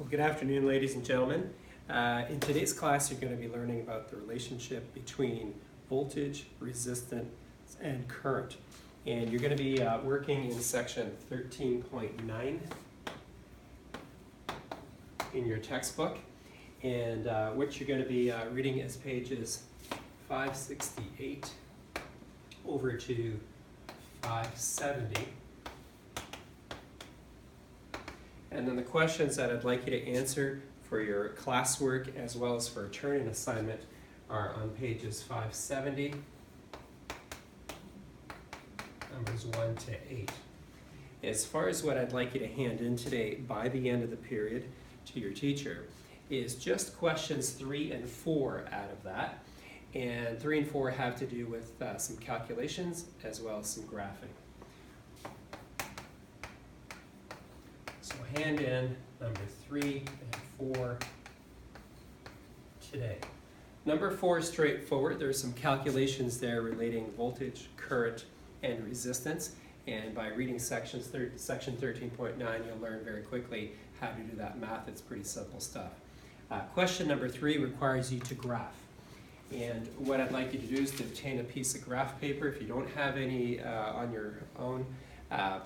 Well, good afternoon, ladies and gentlemen. In today's class, you're going to be learning about the relationship between voltage, resistance, and current. And you're going to be working in section 13.9 in your textbook. And what you're going to be reading is pages 568 over to 570. And then the questions that I'd like you to answer for your classwork as well as for a turn-in assignment are on pages 570, numbers 1 to 8. As far as what I'd like you to hand in today by the end of the period to your teacher is just questions 3 and 4 out of that. And 3 and 4 have to do with some calculations as well as some graphing. So hand in number 3 and 4 today. Number 4 is straightforward. There's some calculations there relating voltage, current, and resistance. And by reading section 13.9, you'll learn very quickly how to do that math. It's pretty simple stuff. Question number 3 requires you to graph. And what I'd like you to do is to obtain a piece of graph paper. If you don't have any on your own,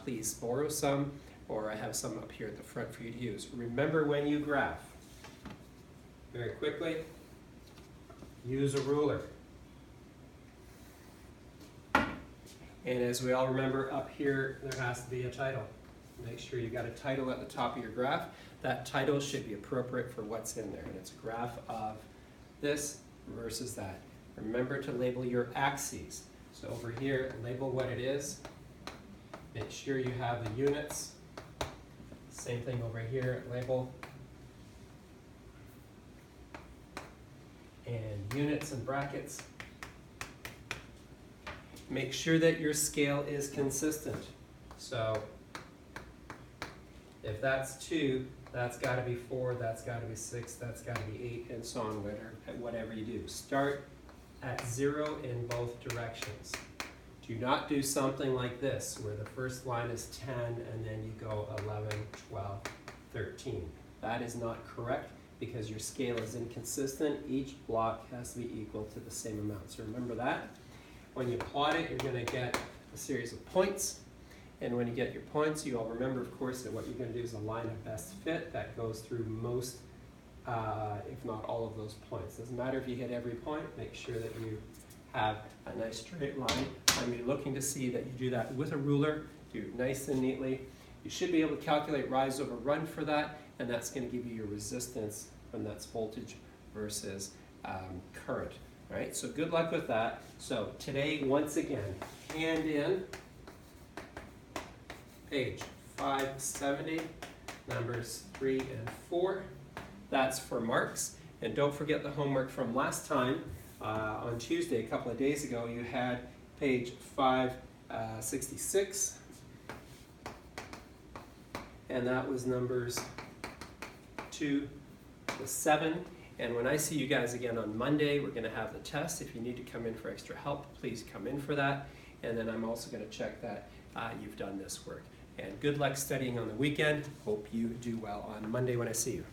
please borrow some, or I have some up here at the front for you to use. Remember, when you graph, very quickly, use a ruler. And as we all remember, up here there has to be a title. Make sure you got a title at the top of your graph. That title should be appropriate for what's in there. And it's a graph of this versus that. Remember to label your axes. So over here, label what it is. Make sure you have the units. Same thing over here, label. And units and brackets. Make sure that your scale is consistent. So if that's 2, that's got to be 4, that's got to be 6, that's got to be 8, and so on, whatever you do. Start at 0 in both directions. Do not do something like this, where the first line is 10, and then you go 11, 12, 13. That is not correct, because your scale is inconsistent. Each block has to be equal to the same amount. So remember that. When you plot it, you're going to get a series of points. And when you get your points, you all remember, of course, that what you're going to do is a line of best fit that goes through most, if not all of those points. Doesn't matter if you hit every point, make sure that you have a nice straight line. I'm looking to see that you do that with a ruler, do it nice and neatly. You should be able to calculate rise over run for that, and that's going to give you your resistance, and that's voltage versus current. All right, so good luck with that. So today, once again, hand in page 570, numbers 3 and 4. That's for marks. And don't forget the homework from last time. On Tuesday, a couple of days ago, you had page 566. And that was numbers 2 to 7. And when I see you guys again on Monday, we're going to have the test. If you need to come in for extra help, please come in for that. And then I'm also going to check that you've done this work. And good luck studying on the weekend. Hope you do well on Monday when I see you.